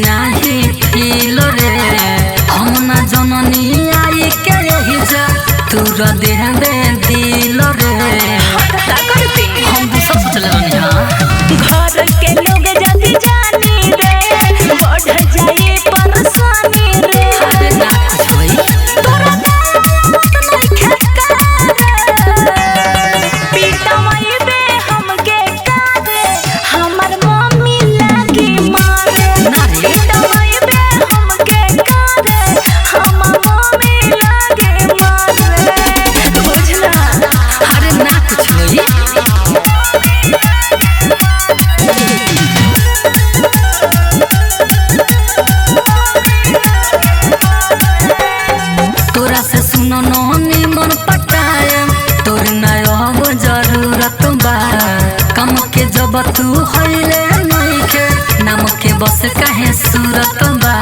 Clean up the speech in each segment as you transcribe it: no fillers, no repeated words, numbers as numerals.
नाही फील रे हम ना जननी आई के यही जा तूर देह में दिल रे हम भी सब सोचले रहनी घर के लोग जल्दी जानी रे बढ़ जाए परेशानी रे अरे ना कुछ होई तोरा मत नहीं खेका पीटवाई बे हमके कारे हमर मम्मी लागी मारे पीटवाई बे हमके कारे हमर मम्मी लागी मारे बुझला अरे ना कुछ होई तोरा से सुनो नोनी मन पटाए तोर नयब जरूरत बा कम के जब तू हइले नहीं के नाम के बस काहे सूरत बा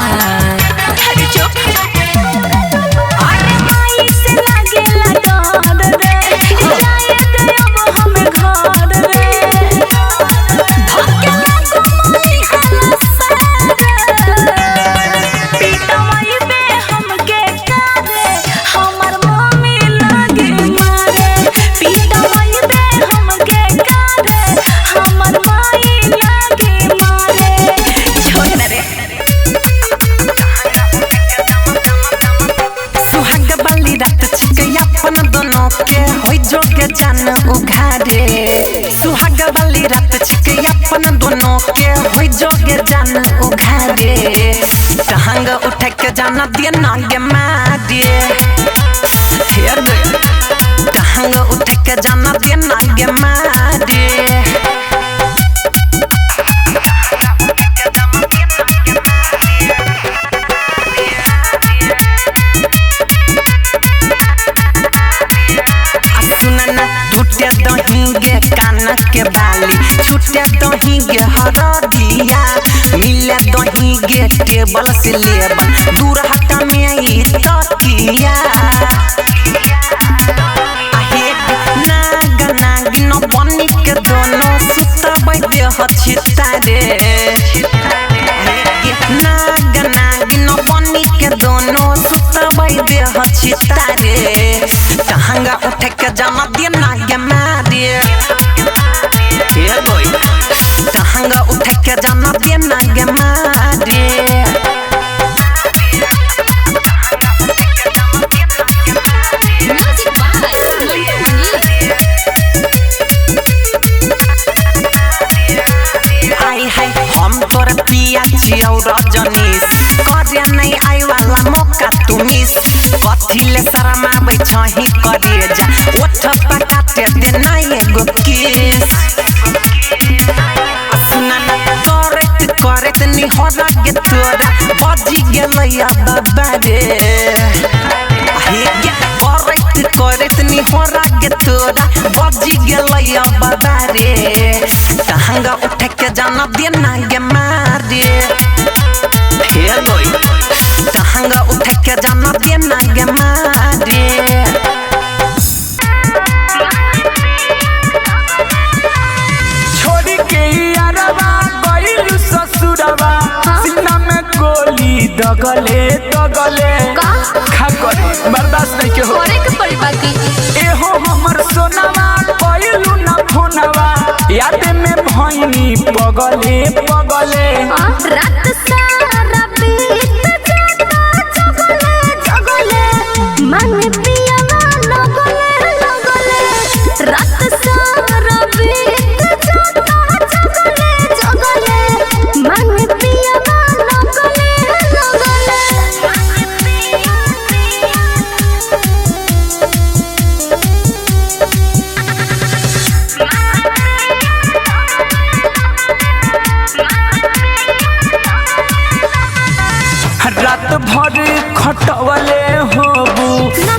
अरे चुप अरे माई से लागेला डर रे जाए दे अब हम घर रे धक्के लागो मम्मी हलसा पीटवाई बे हमके कारे हमर मम्मी लागे मारे पीटवाई बे हमके कारे हमर माई लागे मारे छोड़ ना रे सुहाग बाली रात छिके अपन दोनों के होई जोगे जान उघारे सुहाग बाली रात छिके अपन दोनों के होई जोगे जान उघारे टहंग उठे के जाना दिए नागे मारे हे दे टहंग उठे के जाना दिए नागे मारे छुटे दहीगे कान के बाली छुटे दहीगे हरदिया मिले दहीगे टेबल से लेबन दूर हटा में ई तकिया आहे नाग नागिन बनी के दोनों सुतबै देह छितारे नाग नागिन बनी के दोनों सुतबै देह छितारे टहंगा उठे के जाना दिए नागे मारे हे बोय टहंगा उठे के जाना दिए नागे मारे हाय हाय हम तोर पिया छियौ रजनीश करे नहीं आई वाला मौका तू मिस कथिले शरमाबै छही करे जा ओठ पकाते दे ना एगो किस सुना ना करत निहरा गे तोरा बजी गेलै बाबा रे हे गे करत निहरा गे तोरा बजी गेलै बाबा रे टहंगा उठे के जाना दे नागे मारे हे बोय टहंगा उठे के जाना दे नागे मारे छोड़ी के यारवा गइल ससुरवा सीना में गोली दगले दगले का खा करे बर्दाश्त नहीं के हो करे के पड़ी बाकी एहो हमर सोनावा कइलू ना फोनवा याद में भइनी पगले पगले रात सारा बीत जाता जगले जगले मन पियावा लगले लगले रात सारा बीत जाता जगले जगले मन पियावा लगले लगले रात भर खटवले होबू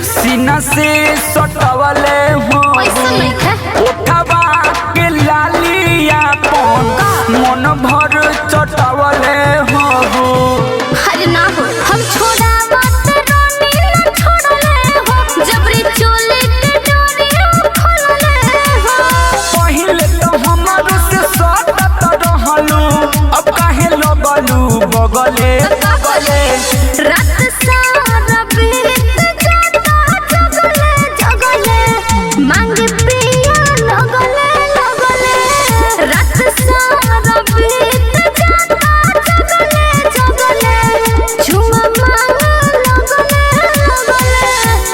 सीना से सटवले ऐसा होबू नहीं है उठवा के लालिया पन मन भर चटवले होबू अरे ना हो हम छोड़ा बात रोनी ना छोड़ले हो जबरी चोले के डोरी खोलले हो पहिले तो हमर से सटत रहलू अब काहे लगलू बगले पगले पगले रात सारा बीत जाता जगले जगले मांग पिया लगले लगले रात सारा बीत जाता जगले जगले झुमा मांग लगले लगले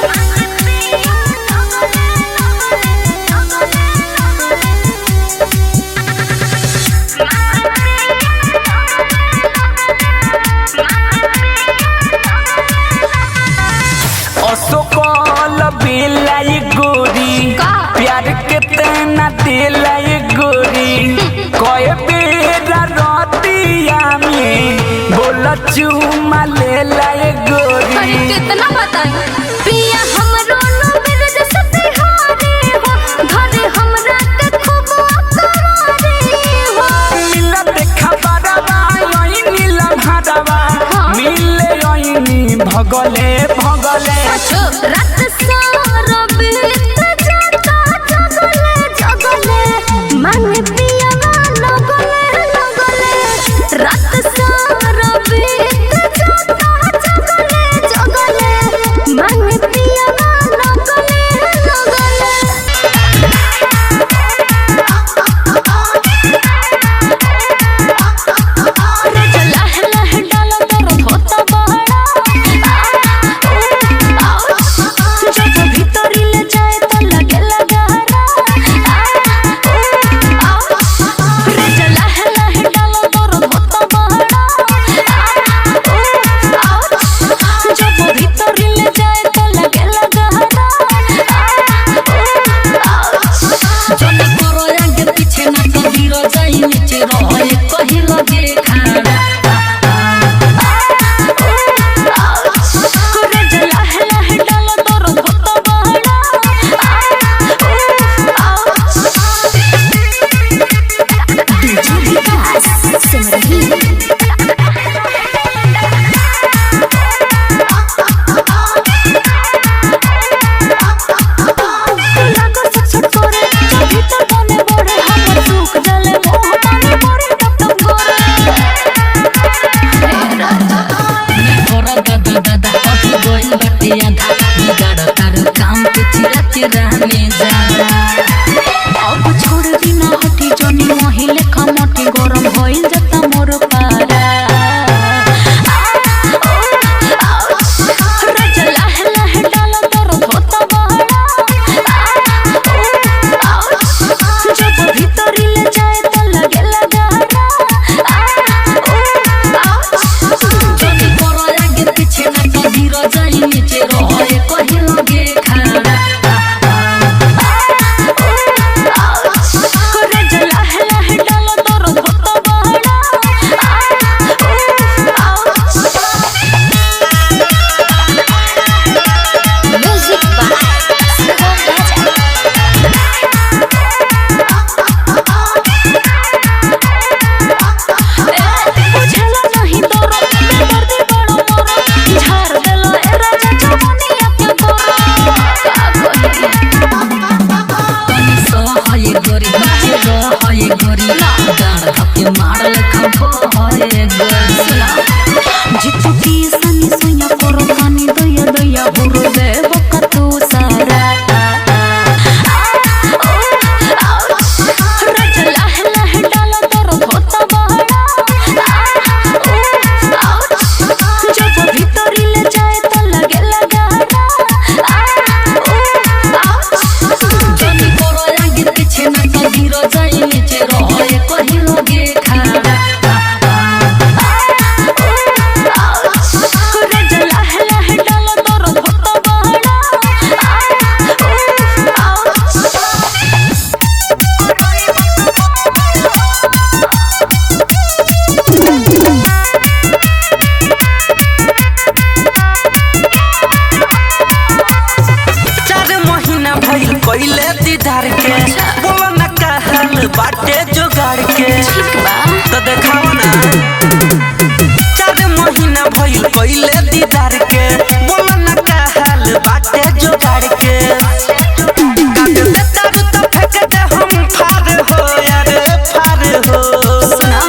मांग पिया असोकल बेलाई गोरी का? प्यार के तना दिलाई गोरी कए बेरा रतिया में बोल चुमा ले लाई गोरी अरे कितना बताई पिया हमरो नो मेरे जैसे बिहारी हो घरे हमरा के खूब अकरारी हो मिला देखा बारवा यही नीला भादवा मिले यही भगले भगले रात सारा बीत जाता जगले जगले मांग पिया लगले लगले रात सारा बीत जाता जगले जगले मांग पिया लगले लगले लह लह डाला तोर होता बड़ा जब भीतरी ले जाए तो लगे लगारा लह लह डाला तोर होता बड़ा जब भीतरी ले जाए तो लगे लगारा जन करो आगे पीछे ना कभी रो जाई नीचे रहे कहीं लगे खाना लह लह डाला तोर होता बड़ा डीजे विकास सिमरही लागो सट करे भीतर बने बड़े हमर सुख जले मोह पानी बड़े टप टप तोरा दादा दादा अभी गोइल बाटे आधा बिगाड़ तार काम के चिरा चिरा में जा अब छोड़ बिना हटी जनी महिले खमटी गरम होइल जता मोर पारा लह लह डाला तोर होता बड़ा जब भीतरी ले जाए तो लगे लगारा जन करो आगे पीछे ना कभी रो जाई नीचे रहे कहीं लगे खाना लह लह डाला तोर होता बड़ा म्यूजिक बाय सुगम बुझला नहीं तोरो दर्द बड़ो मोरो झाड़ देलो ए राजा जवानिया के गोरो का कहिए सहाय गोरी बाजे सहाय गोरी डांड धके मारल खबो है गोरी सुना जितु की सनी सोया करो कानी दया दया बुरु देव कतु सारा लह लह डाला तोर होता बड़ा जब भीतरी ले जाए तो लगे लगारा जन करो आगे पीछे ना कभी रो जाई नीचे रहे कहीं लगे खाना लह लह डाला तोर होता बड़ा चार महीना भइल कइले दीदार के बोलो ना का हाल बाटे जोगाड़ के तो देखाओ ना 4 महीना भइल कइले दीदार के बोलो ना का हाल बाटे जोगाड़ के काट दे तारू तो फेंक दे हम फार हो यार फार हो सुना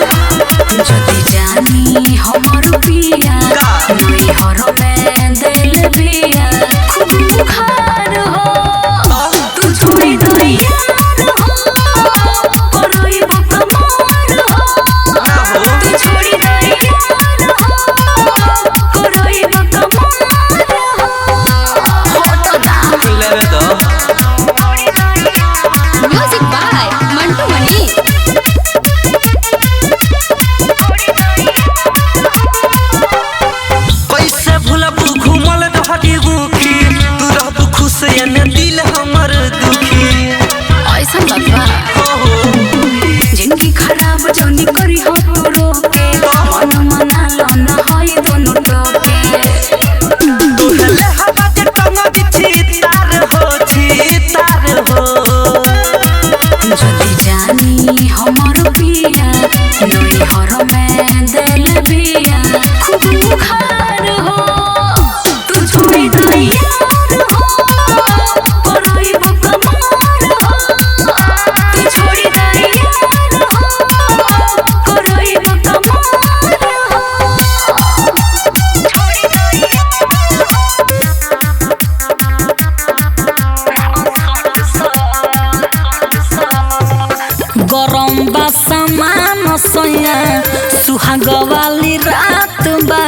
जदी जानी हमर पी पिया नई हर में दिल पिया खूब बुखार हो तू छोड़ी दो यार हो कोई बकमार हो तू छोड़ी दो यार हो कोई बकमार हो तो दा लेवे दो म्यूजिक बाय मंटू मणि कैसे भूलब घूमल रहली बुखी तू रहबू खुश एने दिल हमर दुखी ऐसा लगवा जिंदगी खराब जनी करी हो तू रोके मन मना लन होई दोनों टोके तोहले हवा के टंग बिछी तार हो जल्दी जानी हमर पिया नई हर में दिल पिया खूब बुखार हो तू छोड़ी दो यार हो कोई बकमार हो तू छोड़ी दो यार हो कोई बकमार गरम बा सामान सैया सुहाग वाली रात बा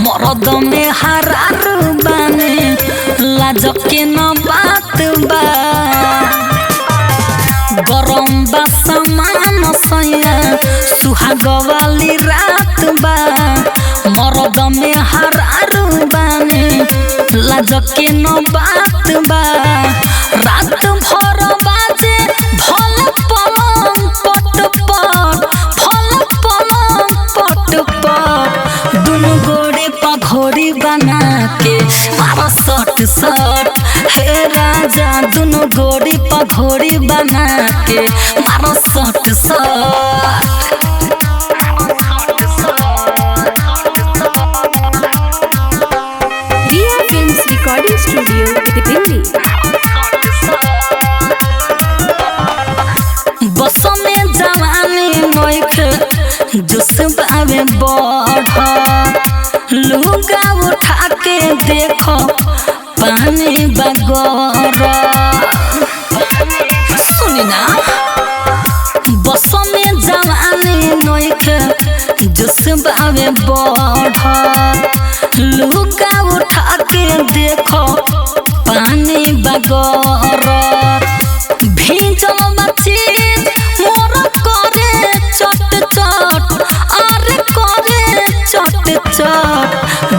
मरद में हरार बाने लाज के न बात बा गरम बा सामान सैया सुहाग वाली रात बा मरद में हरार बाने लाज के न बात बा रात भर बाजे भल पलंग पट भल पलंग पट दुनु गोड़े पघोड़ी बना के मारो सट हे राजा दुनु गोड़ी पघोड़ी बना के मारो सट रिया फिल्म्स रिकॉर्डिंग स्टूडियो दिल्ली बस में जवानी नोख जुस बावे बढ़ लुगा उठा के देखो पानी बगर सुनी ना बस में जवानी नोख जुस बावे बढ़ लुगा उठा के देखो पानी बगर भीजल बच्ची मोर करे चट अरे करे चट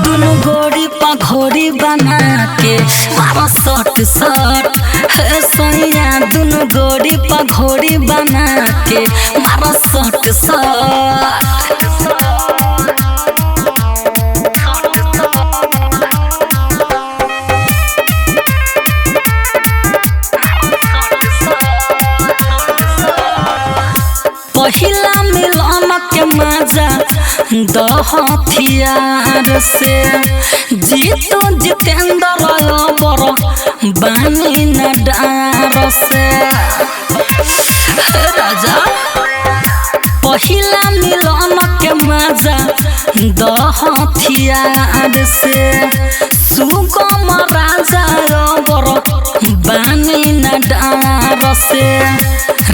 दुनु गोड़ी पघोड़ी बना के मारो सट हे सैया दुनु गोड़ी पघोड़ी बना के मारो सट पहिला मिलन के मजा दहथियार से जीतू जितेंद्र बर बानी न डार से राजा पहिला मिलन के मजा दहथियार से सुगम राजा बर बानी न डार से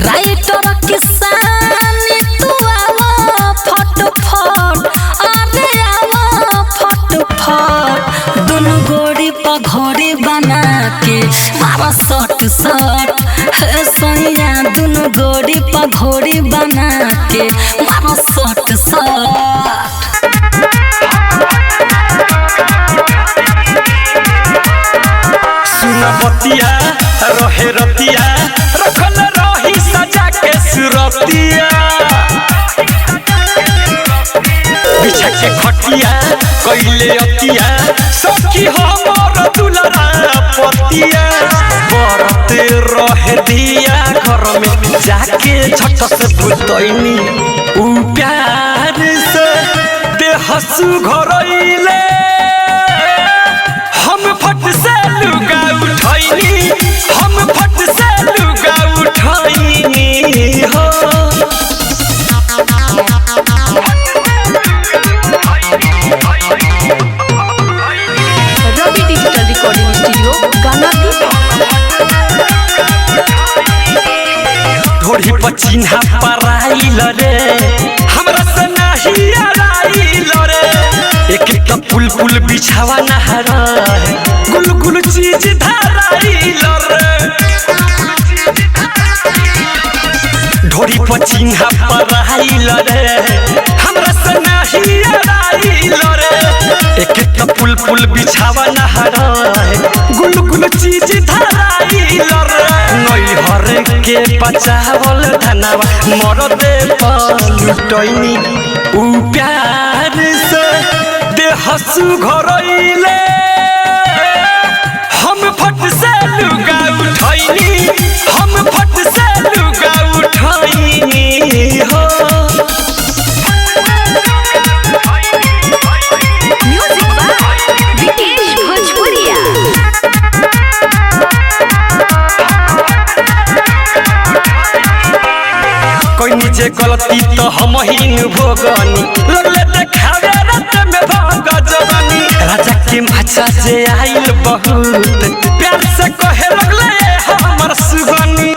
राइटर किसानी तू आवा फट अरे आवा फट दुनु गोड़ी पघोड़ी बना के मारा सट हे सैया दुनु गोड़ी पघोड़ी बना के मारा सट सुनबतिया रहे रतिया रखल रही सजा के सुरतिया बिछा के खटिया कैले अतिया सखी हमर दुलरा पतिया बरते रहे दिया घर में जाके झट से भूतैनी उ प्यार से बेहसु घरैले हम फट से लुगा उठैनी हम फट से लुगा उठैनी हो चिन्हा पराइल रे हमरा से नहीं आइल रे एक एक पुल पुल बिछावा नहर गुल गुल चीज धराइल रे ढोरी पर चिन्हा पराइल रे हमरा से नहीं आइल रे एक एक पुल पुल बिछावा नहर गुल गुल चीज धराइल रे नई हर के बचावल धनवा मोर दे लुटैनी उ प्यार से देहसु घरइले हम फट से लुगा उठैनी हम फट से लुगा उठैनी हो म्यूजिक बाय विकेश भोजपुरिया। कोई नीचे गलती तो हम ही भोगनी लगले देखावे रात में भग जवानी राजा के माचा से आइल बहुत प्यार से कहे लगले हमर सुगनी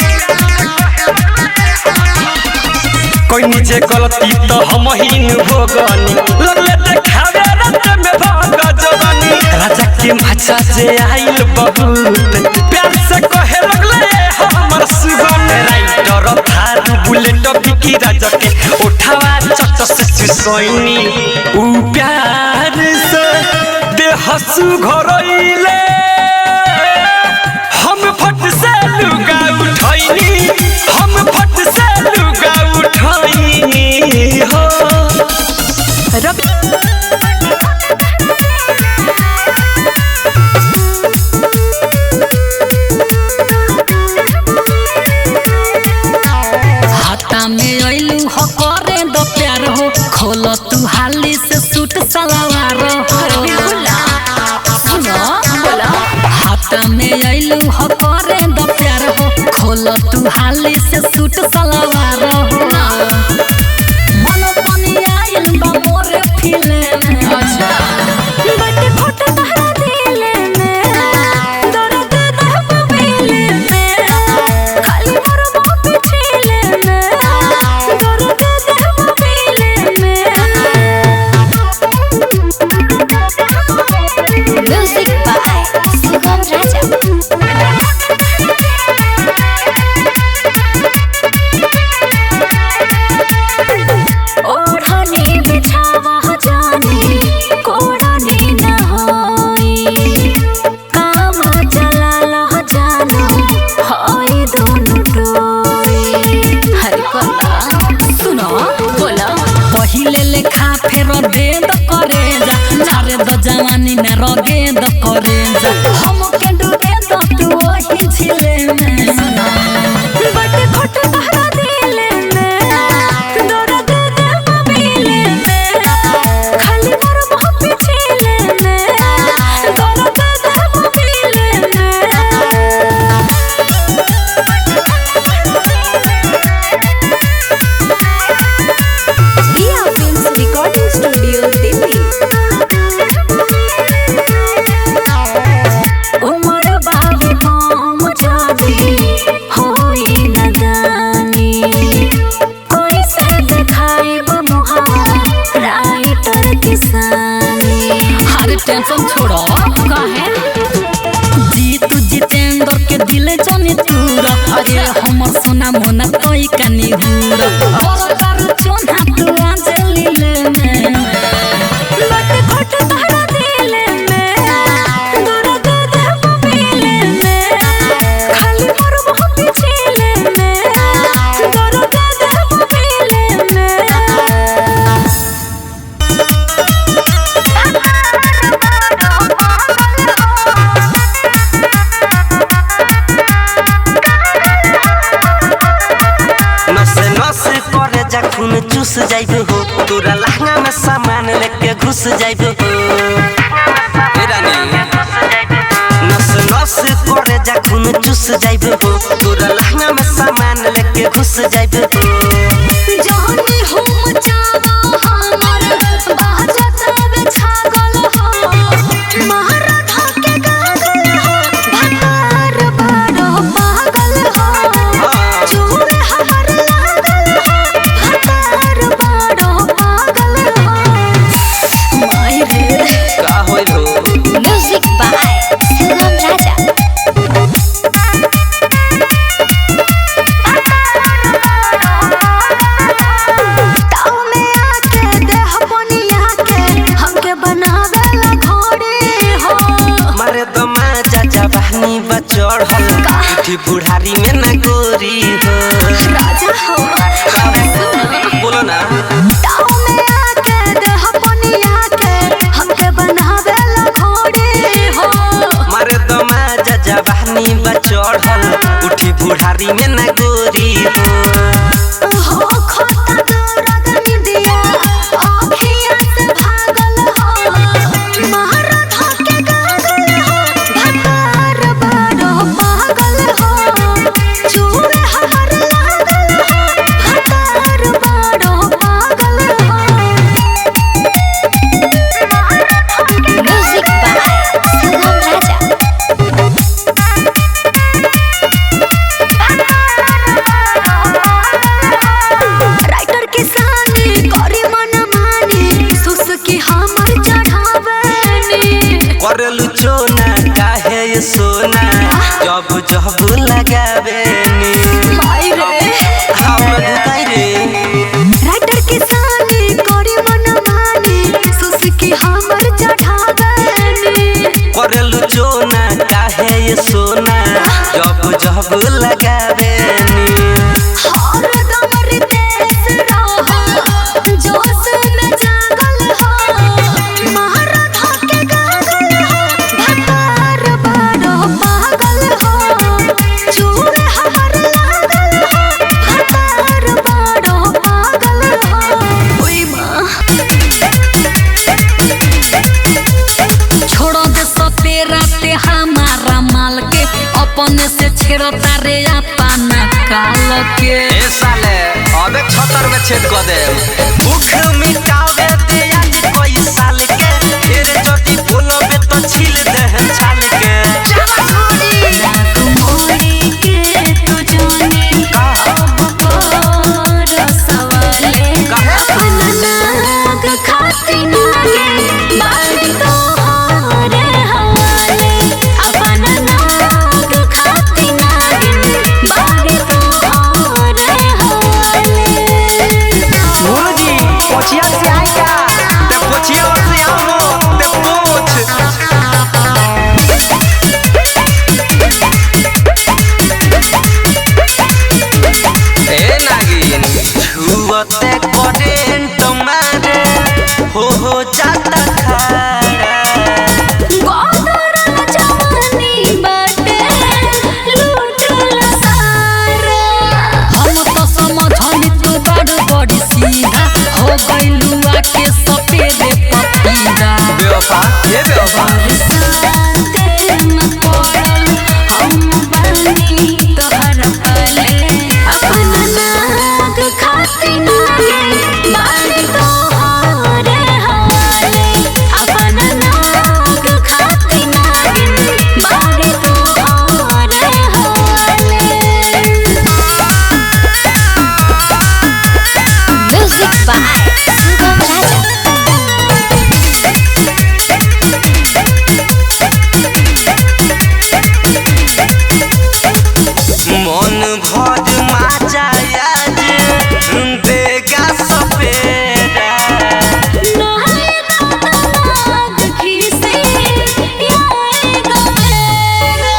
कोई नीचे गलती तो हम ही भोगनी लगले देखावे रात में भग जवानी राजा के माचा से आइल बहुत प्यार से कहे लगले हमर सुगनी राइटर थारू बुलेट बिकी राजा के उठावा चच से सुसैनी उ प्यार से देहसु घरइले हम फट से लुगा उठैनी हम फट से लुगा उठैनी हो हाथा में अइलू हो करे दो प्यार हो खोल तू हाली से सूट सलवार सुनो बोला हाथा में अइलू हो करे दो प्यार हो खोल तू हाली से सूट सलवार मन पनी आइल बा मोरे फिले में अच्छा बट खोट तहरा दिले में दर्द दहब पीले में खाली मरबो पिछले में दर्द दहब पीले में। म्यूजिक बाय सुगम राजा। ओढ़नी बिछावा जानी कोड़नी न होई काम चला लह जानो होई दोनों डोई। हर कोला सुनो बोला पहिले लेखा फेर दे द करे जा नारे द जवानी में रगे द करे जा हम के डूबे द तू वही झिले में बट खोट तहरा दिले में दर्द दहब पीले में खाली मरबो पिछले में दर्द दहब पीले में। रिया फिल्म्स रिकॉर्डिंग स्टूडियो दिल्ली। उमर बाबू हम जादी होई नदानी कोई से देखाइब मुहावा राइटर किसानी। अरे टेंशन छोड़ो काहे जीतू जितेंद्र के दिल जाने तूर अरे हमर सोना मोना कोई कनी हुर और कर चोना तू अंजलि ले में बट खोट तहरा दिले में दर्द दहब पीले में खाली मरबो पिछले में दर्द दहब पीले में। नसे नसे करे जा खून चूस जाइबे हो तोरा लहंगा में सामान लेके घुस जाइबे हो ए रानी नसे नसे करे जा खून चूस जाइबे हो तोरा लहंगा में सामान लेके घुस जाइबे हो जानी हम जावा हमर बाजा तबे छागल हो महर धके गागल हो भतार बड़ो पागल हो चूड़े हमर लागल उठी बुढ़ारी में ना गोरी हो राजा हो बोलो ना ताऊ में आके देह पनिया के हमके बनावे ला घोड़ी हो मारे दमा जा बहनी बा चढ़ल उठी बुढ़ारी में ना गोरी हो खोता दर्द निदिया आँखिया से भागल हो मारा धके गागल हो भतार बड़ो पागल हो चूड़े हमर लागल हो भतार बड़ो पागल हो music by Sugam Raja writer किसानी करी मन मानी सुसकी हमर चढ़ावनी करलू चोना काहे ये सोना जब जब लगावेनी हाय रे हम दुकाई रे राइटर किसानी करी मन मानी सुसकी हमर चढ़ावनी करलू चोना काहे ये सोना जब जब लगावेनी हर दम रितेश रहो जोश में जागल हो मारा धके गागल हो भतार बड़ो पागल हो चूड़े हमर लागल हो भतार बड़ो पागल हो ओई माँ छोड़ दे सपेरा ते हमारा माल के अपने से छेड़ता रे अपना काल के ए साले अबे 76 में छेद कर दे भूख मिटावे दे आज कोई साल के फिर जदी बोलबे तो छील दे छाल के नाक मोड़ी के तू जानी अब पर सवाले अपना नाग खाती नागे बारी तोहरे हवाले अपना नाग खाती नागे बारी तोहरे हवाले मुर्गी पोछिया से आएगा ते पोछिया से आओ ते पोछ ए नागिन छुवते करेंट मारे हो जाता खारा गोदरा जवानी बाटे लूटल सारा हम तो समझनी तू बड़ी सीधा हो गइलू आके सपेरे पपीदा बेवफा ये बेवफा साथे में पड़ल हम बानी तोहरा पाले अपना नाग खाती नागे बारी तोहरे हवाले अपना नाग खाती नागे बारी तोहरे हवाले म्यूजिक बाय सुगम राजा मन भर माजा आज देगा सपेरा नहाए नाग खीसे आएगा मेरा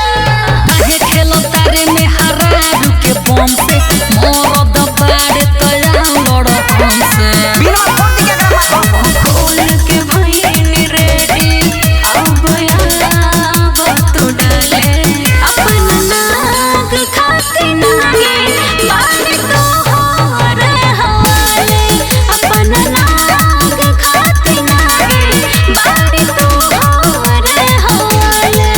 काहे खेलो तारे में हरारू के बम से मरद बाड़े तया लड़ हमसे बिना फोन के काम खोल के भईनी रेडी अब आब तू डाले अपना नाग खाती नागे बारी तोहरे हवाले अपना नाग खाती नागे बारी तोहरे हवाले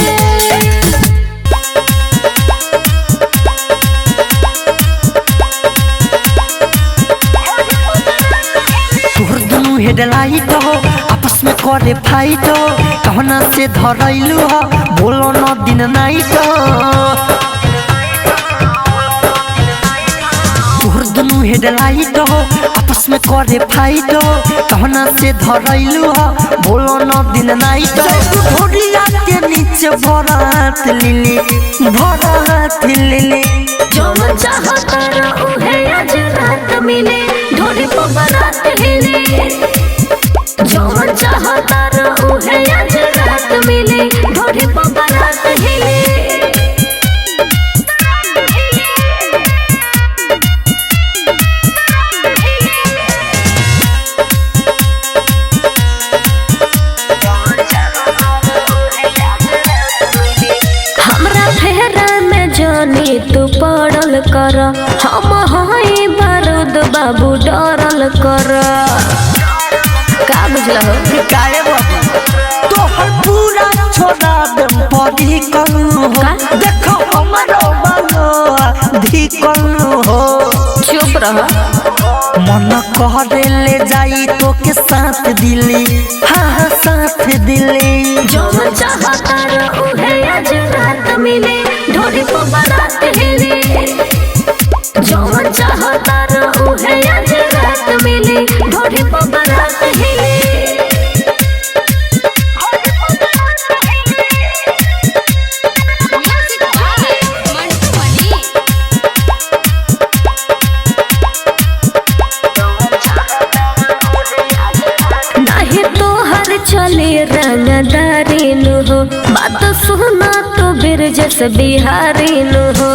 तोहर दुनू हेडलाइट हो आपस में करे फाइट हो कहना से धरैलू हो बोलो न दिन नाइट तोहर दुनू हेडलाइट हो आपस में करे फाइट हो कहना से धरैलू हो बोलो न दिन नाइट घोड़िया के नीचे भरात लिली जो चाहता उहे आज रात मिले ढोली पर बारात हिले जो चाहता उहे आज रात मिले ढोली पर बारात हिले कर हम हई बारूद बाबू डरल कर का बुझला हो काहे बाबू तोहर पूरा छोड़ा देम पदी कनु हो देखो हमरो बालो धी कनु हो चुप रह मन कहरे ले जाई तो के साथ दिली हाँ साथ दिली जो मन चाहता उहे आज रात मिले ढोरी पर बारात हिले जो मन चाहता उहे आज रात मिले ढोरी पर बारात हिले चले रंगदारी नु हो बात सुना तो बिरजस बिहारी नु हो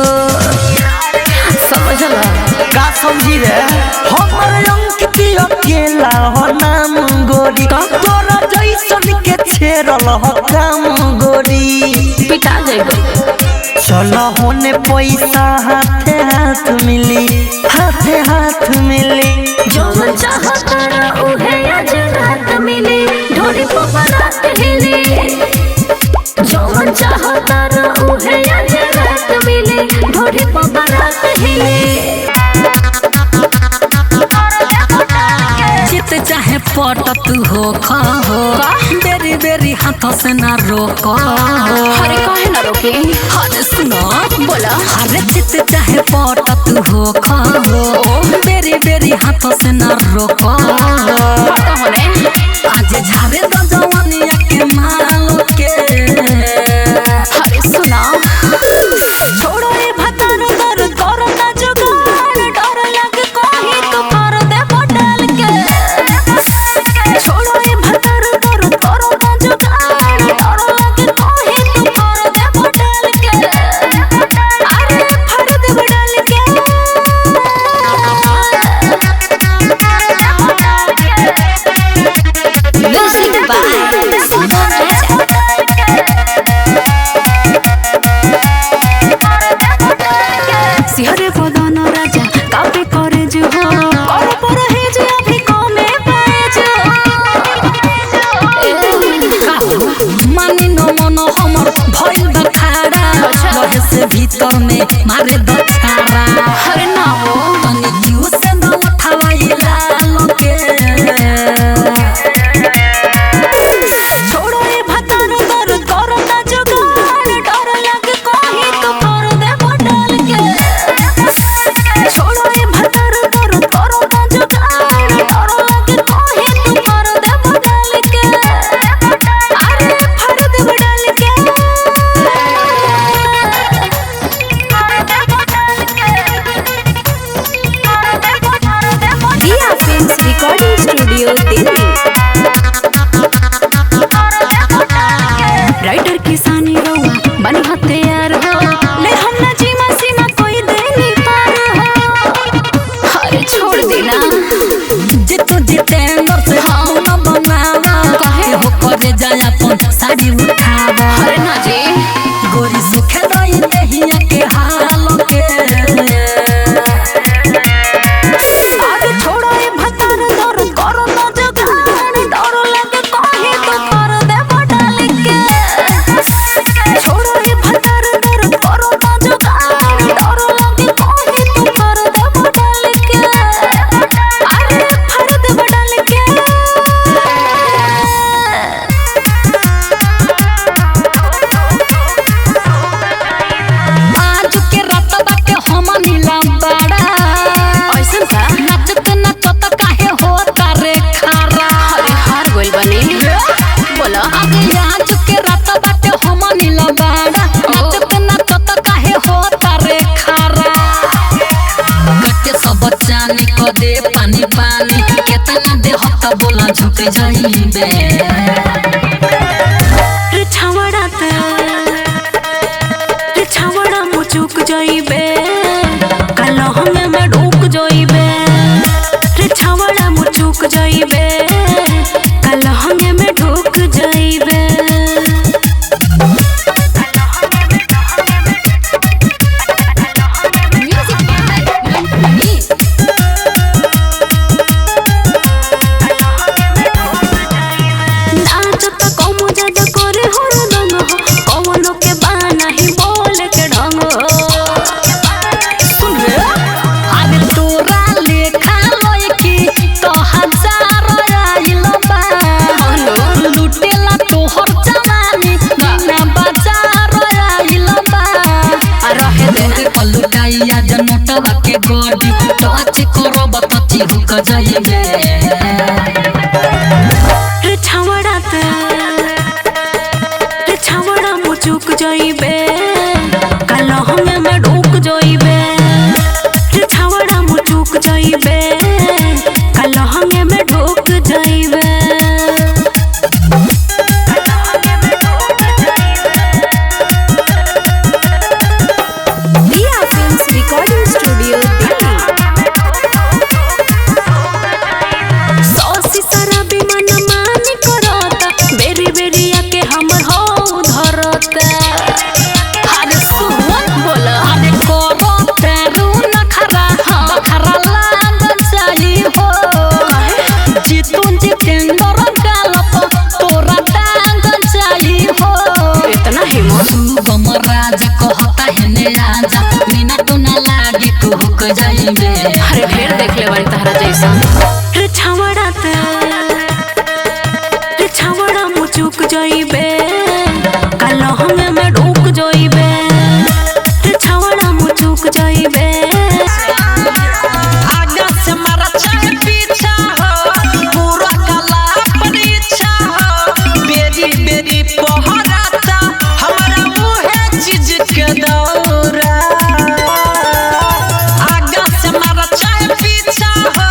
समझला का समझी रे हमर अंकित अकेला हो नाम गोरी तोरा जैसन के छेरल हो काम गोरी पिटा जाएगा चलो होने पैसा हाथे हाथ मिली हाथे हाथ मिली जो मन चाहता उहे आज रात मिले ढोरी पर बारात हिले जो मन चाहता उहे आज रात मिले ढोरी पर बारात हिले चित चाहे पट तू हो खो बेरी बेरी हाथों से ना रोको अरे काहे ना रोके अरे सुनो बोला अरे चित चाहे पट तू हो खो बेरी बेरी हाथों से ना रोको आज झारे दो जवानिया के माल के अरे सुना छोड़ो ये भतार दर करो ना जुगाड़ डर लगे कोही तो कर दे बदल के छोड़ो ये भतार दर करो ना जुगाड़ डर लगे कोही तो कर दे बदल के अरे फड़ दे बदल के म्यूजिक बाय सुमन राजा सिहरे बदन राजा कापे करे जो हो और पर है जो अभी कमे पाए जो मानी नो मनो हमर भइल द खारा लहे से भीतर में मारे द छारा अरे ना हो तनी जीव से न उठावाई लाल के छोड़ो ये भतार दर करो ना जुगाड़ डर लगे कोही तो कर दे बदल के छोड़ो ये भतार दर करो ना जुगाड़ डर लगे कोही तो कर दे बदल के अरे फड़ दे बदल के दिया films recording studio Delhi writer किसानी रहुआ बनी हथियार हो ले हम ना जीमा सीमा कोई दे नहीं पार हो अरे छोड़ देना जितु जितेंद्र से हम न बनावा कहे हो करे जाय अपन साड़ी उठावा अरे ना जी गोरी सुखे रही देहिया के हाल के अरे छोड़ो ये भतार दर करो ना जुगाड़ डर लगे कोही तो कर दे बदल के छोड़ो ये भतार दर करो ना जुगाड़ डर लगे कोही तो कर दे बदल के अरे फड़ दे बदल के आज के रात बाटे हम नीलम बड़ा ऐसन का नाचत नाचत काहे होता रे खारा अरे हार गोल बने बोला आज के रात बाटे हम नीलम बड़ा नाचत नाचत काहे होता रे खारा कटे सब जानी को दे पानी पानी केतना दे हत बोला झुक जाइबे रे छावड़ा मुचुक जाइबे कल हमें में ढूक जाइबे रे छावड़ा मुचुक जाइबे कल हमें में ढूक जाइबे म्यूजिक कुहक जाइबे रे छावड़ा मुचुक जाइबे कालो हमें में ढूक जाइबे रे छावड़ा मुचुक जाइबे कालो हमें में ढूक जाइबे दिया फिल्म्स रिकॉर्डिंग स्टूडियो दिल्ली सौसी सारा विमान मान करता बेरी बेरी आके हमर हो धरता अरे सुन बोला अरे करो तेरू नखरा बखरा लाग जाई हो जीतू जितेंद्र गालप तोरा टांग जाई हो इतना हिम्मत सुगम राज कहता है ने राजा मिनट ना लागे कुहक जाइबे अरे ढेर देख ले वाली तहरा जैसा रे छावड़ा मुचुक जाइबे कालो हमें में ढूक जाइबे रे छावड़ा मुचुक जाइबे आगा से मारा चाहे पीछा हो पूरा कला परीक्षा हो बेरी बेरी पहराता हमारा मुहे चीज के दौरा आगा से मारा चाहे पीछा हो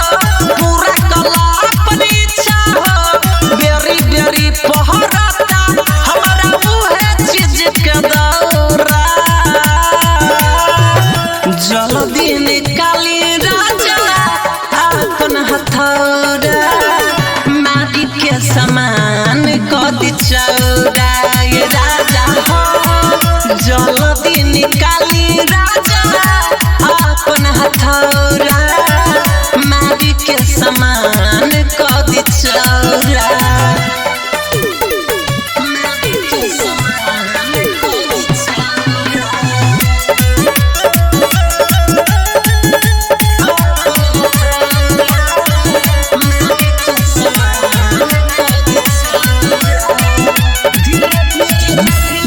पूरा कला परीक्षा हो बेरी बेरी पहराता हमारा मुहे चीज के दौरा जल्दी निकाली राजा अपन हथौड़ा माटी के समान कदी चौड़ा ये राजा हो जल्दी निकाली राजा अपन हथौड़ा माटी के समान कदी चौड़ा माटी के समान कदी चौड़ा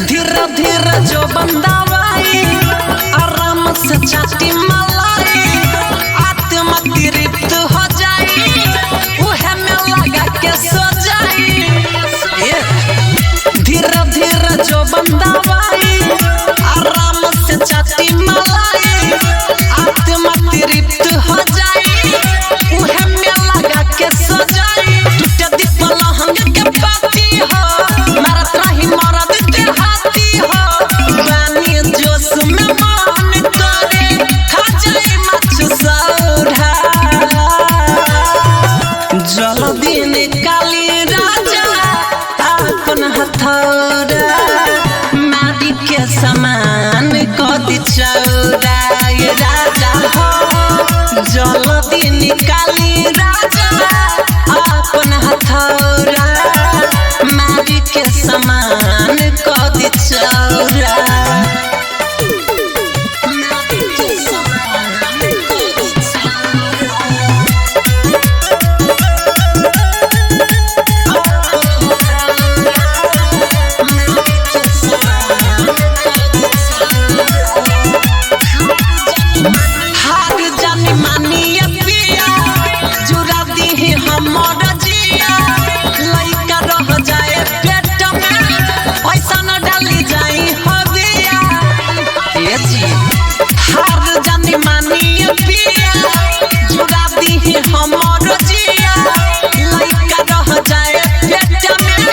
धीरे धीरे जो बंदावाई आराम से चाटी मलाई आत्मा तृप्त हो जाई उहे में लगा के सो जाई धीरे धीरे जो बंदावाई आराम से चाटी मलाई आत्मा तृप्त हो जाई उहे में लगा के सो जाई टूटे दीपल हंग के पाती हो मारत रही मरद के हाथी हो बानी जोश में मन करे खा जाए मछ सौधा जल्दी निकाली राजा अपन हथौड़ा माटी के समान कदी चौड़ा ये राजा हो जल्दी निकाली राजा अपन हथौड़ा माटी के समान कदी चौड़ा माटी के समान कदी हार जानी मानिए पिया जुरा दी हमर जिया लइका रह जाए पेट में पैसा न डाली जाई हबिया ए जी हार जानी मानिए पिया जुरा दी हमर जिया लइका रह जाए पेट में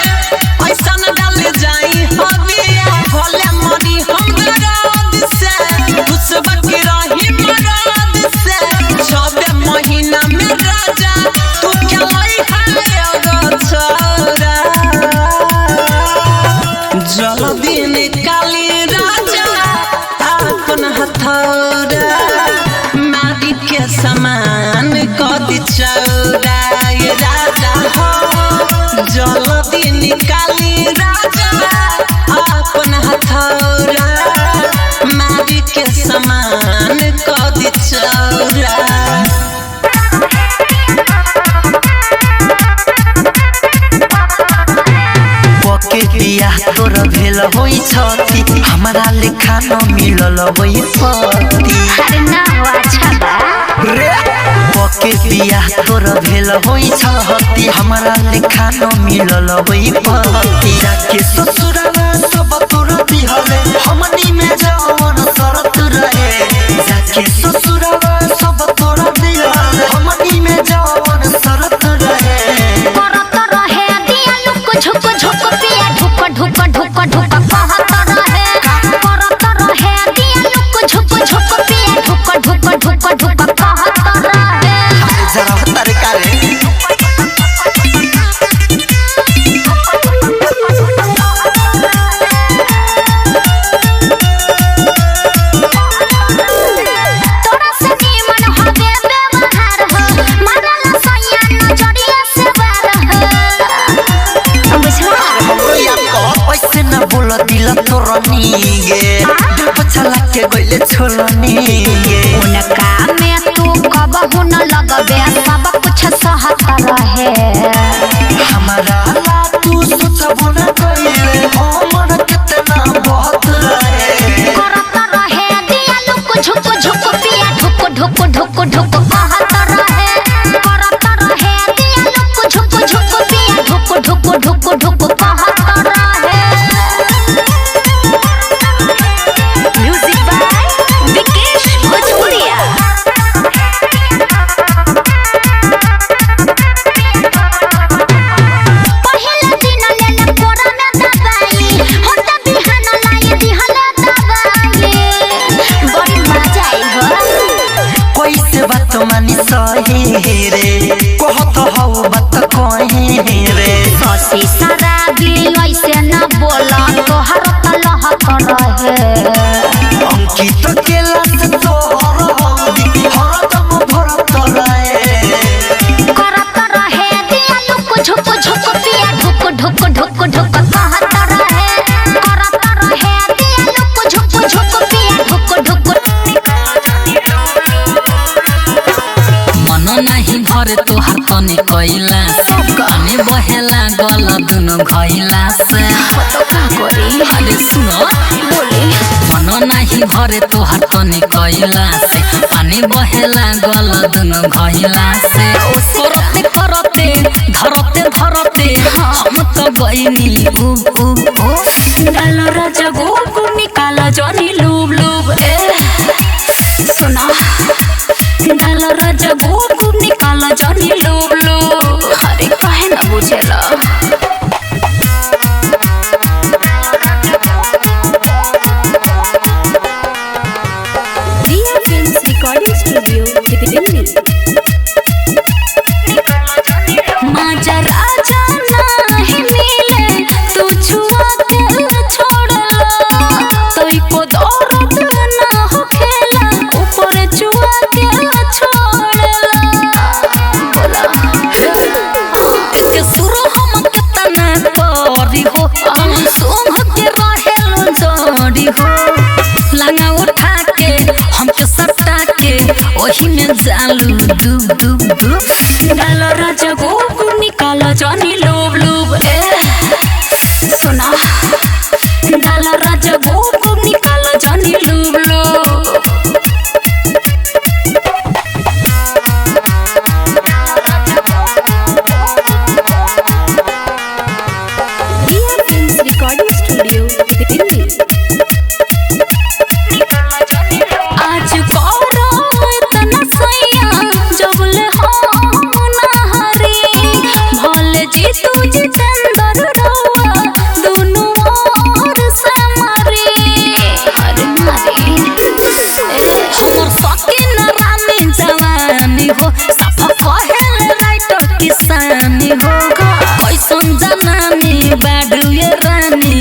पैसा न डाली जाई हबिया भले मरी हम दर्द से खुश बाकी रही मरद से 6 महीना में राजा तू क्या लाई है एगो छोरा जल्दी निकाली राजा अपन हथौड़ा माटी के समान कदी चौड़ा ये राजा हो जल्दी निकाली राजा अपन हथौड़ा माटी के समान कदी चौड़ा पके बियाह तोर भेल होई छती हमारा लेखा न मिलल होई पति अरे ना हो अच्छा बा पके बिया तोर भेल होई छहती हमरा लेखा न मिलल होई पहती जाके ससुरावा सब तोर दिहले हमनी में जवन शरत रहे जाके ससुरावा सब तोर दिहले हमनी में जवन शरत रहे करत रहे दिया लुक झुक झुक पिया ढुक ढुक ढुक ढुक कहत रहे करत रहे दिया लुक झुक झुक पिया ढुक ढुक ढुक ढुक कहत रहे जरा तरीका रे तोरा से निमन हवे व्यवहार हो मारला सैया नजरिया से वार हो बुझला ऐसे न बोल दिल तोर नीगे दिल पछला के गइले छोलनीगे उनका में तू कबहू न लगबे सब कुछ सहत रहे हमारा ला तू सोचबो न कइले हमर कितना बहुत रहे करत रहे दिया लुक झुक झुक पिया ढुक ढुक ढुक ढुक कहत रहे करत रहे दिया लुक झुक झुक पिया ढुक ढुक ढुक ढुक कहत रहे म्यूजिक बाय विकेश भोजपुरिया पहले दिन लेले कोरा में दबाई होता बिहान लाई दिहला दबाई बड़ी मजा आई हो कैसे बात मानी सही रे कहत हौ बात कहीं रे ससी शराबी ऐसे न बोला तोहर तलहत रहे अंकित केला से तोहर हौदी हरदम भरत रहे करत रहे दिया लुक झुक झुक पिया ढुक ढुक ढुक ढुक कहत रहे करत रहे दिया लुक झुक झुक पिया ढुक ढुक मन नाही भरे तोहार तनी कैला से पानी बहेला गल दुनु घैला से तो का करी अरे सुनो बोली मन नाही भरे तोहार तनी कैला से पानी बहेला गल दुनु घैला से करते करते धरते धरते हम तो गइनी डालो राजा गोकु निकाला जनी लूब लूब सुना डालो राजा गोकु निकाला जनी लूब लूब अरे काहे ना बुझेला रिया फिल्म्स रिकॉर्डिंग स्टूडियो दिल्ली माजा राजा नाही मिले तू छुआ के छोड़ला तोई को दर्द ना हो खेला ऊपर छुआ के छोड़ला बोला के सुर हम केतना परी हो सुंघ के रहेलो जड़ी हो लांगा उठा के हमके सटा के ओही में जालू डूब डूब डूब डालो राजा गोकु निकाला जनी लूब लूब सुना डालो राजा गोकु निकाला जनी लूब लूब रिया फिल्म्स रिकॉर्डिंग स्टूडियो दिल्ली आज करो इतना सैया जबले हो ना हरी भले जीतू जितेंद्र रवा दोनों ओर से मारी अरे मारी हमर सकीन रानी जवानी हो सफा कहेल राइटर किसानी हो कैसन जनानी बाडू ये रानी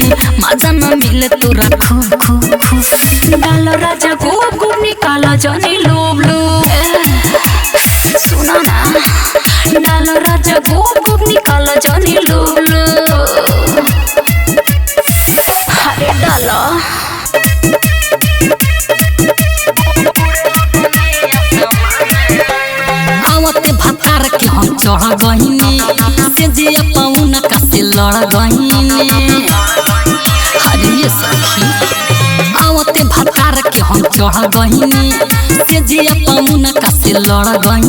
मजा न मिले तोरा खूब खूब खूब डालो राजा गोकु निकाला जनी लूब लूब सुना ना डालो राजा गोकु निकाला जनी लूब लूब अरे डालो आवते भतार के हम चढ़ गहिनी से जे पाउना का से लड़ गहिनी अरे ये सखी आवते भतार के हम चढ़ गहिनी से जिया पमुना कसे लड़ गई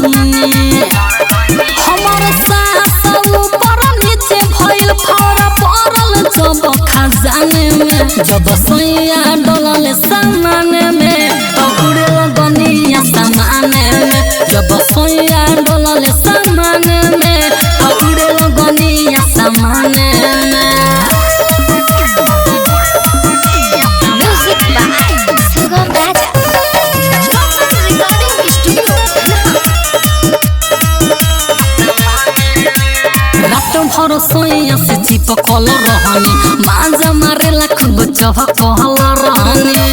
हमार सास ऊपर नीचे भइल फौरा पड़ल जब खजाने में जब सैया डलल सामाने में तो उड़े लगनिया सामाने में जब सैया डलल सामाने में तो उड़े लगनिया सामाने में music by Sugam Raja recording studio रात भर सोया से चिपकल रहनी मांजा मारेला खूब चहकल रहनी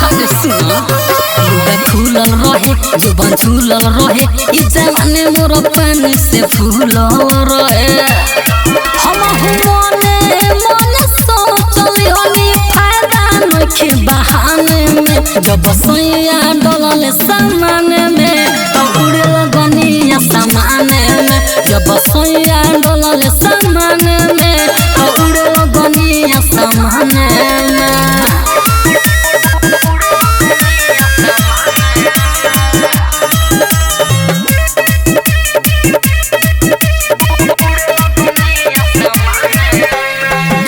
अरे सुन लुगा खुलल रहे जुबान झूलल रहे इ जवानी मोर पानी से फूलल रहे हम मने मने सोचली हनी फायदा नखे बहाने में जब सोया डलल सामाने में तो उड़े लगनिया सामाने में जब सोया डलल सामाने में तो उड़े लगनिया सामाने में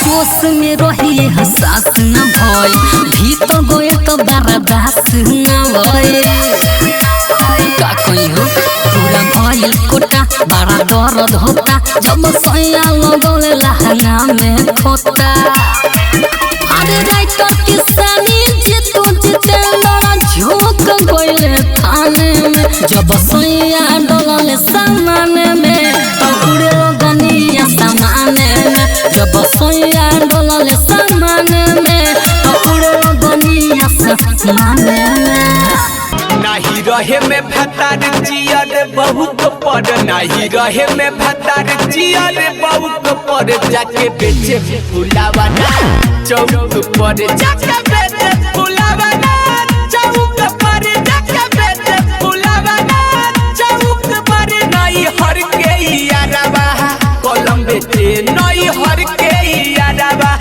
जोश में रही हसास न भय भीतर गए तो बर्दाश्त न भय का कही हो पूरा भइल कोटा बड़ा दर्द होता जब सैया लगल लहंगा में खोता अरे राइटर किसानी जीतू जितेंद्र झोंक गइले थाने में जब सैया डलल सामाने में तो उड़े लगनिया सामाने में जब सैया डलल सामाने में तो उड़े लगनिया सामाने में नाही रहे में भतार जियर बहुत पर नाही रहे में भतार जियर बहुत पर जाके बेचे फुलावाना चौक पर जाके बेचे फुलावाना चौक पर जाके बेचे फुलावाना चौक पर नई हर के यारवा कलम बेचे नई हर के यारवा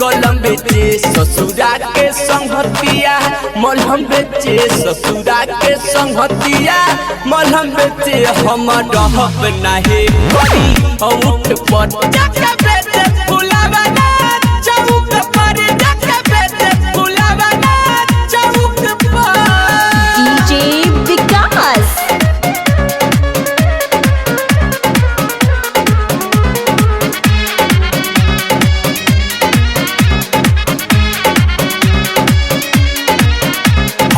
कलम बेचे ससुरा के संगतिया मलहम बेचे ससुरा के संगतिया मलहम बेचे हम रहब नाही करी औठ पर जाके बेचे फुलावाना चौक पर जाके बेचे फुलावाना चौक पर डीजे विकास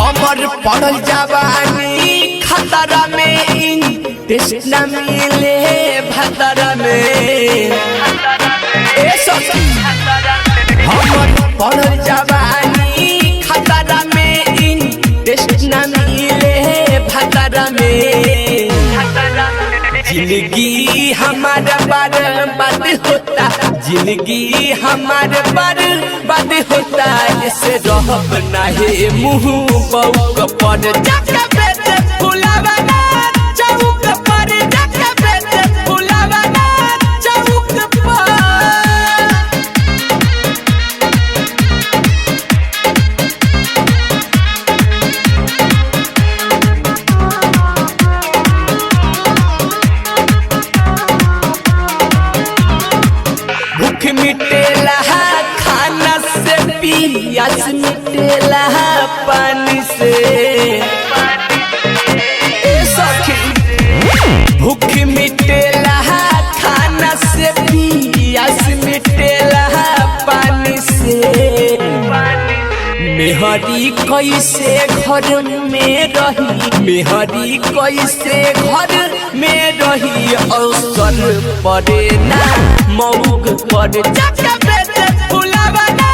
अमर पड़ल जवानी खतरा में टेस्ट न मिले भतरा में ए सखी अमर पड़ल जवानी खतरा में टेस्ट न मिले भतरा में जिंदगी हमारा बर्बाद होता जिंदगी हमारे बर्बाद होता ऐसे रहब नाही मुँह बउक पर जाके बेचे फुलावाना चौक पर जाके बेचे फुलावाना चौक पर भूख मिटेला खाना से पियास मिटेला पानी से ए सखी भूख मिटेला खाना से पियास मिटेला पानी से मेहरी कैसे घर में रही मेहरी कैसे घर में रही अवसर पड़े ना मऊग पर जाके बेचे फुलावाना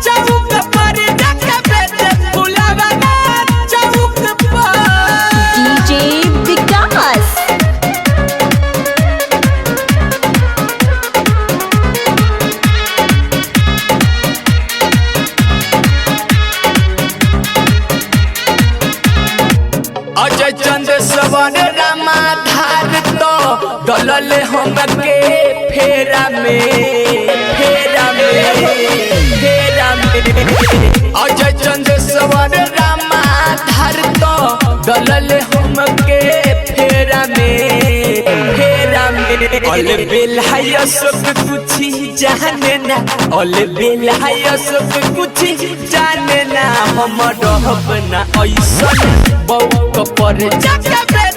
चौक पर जाके बेचे फुलावाना चौक पर डीजे विकास अजय चंद्र सवर रामाधार तो डलल हमके फेरा में अजय चंद्र सवर रामाधार तार तो दलल हमके फेरा में अल बेलाया सब कुछ जाने ना अल बेलाया सब कुछ जाने ना हम रहब ना ऐसन बौक पर जाके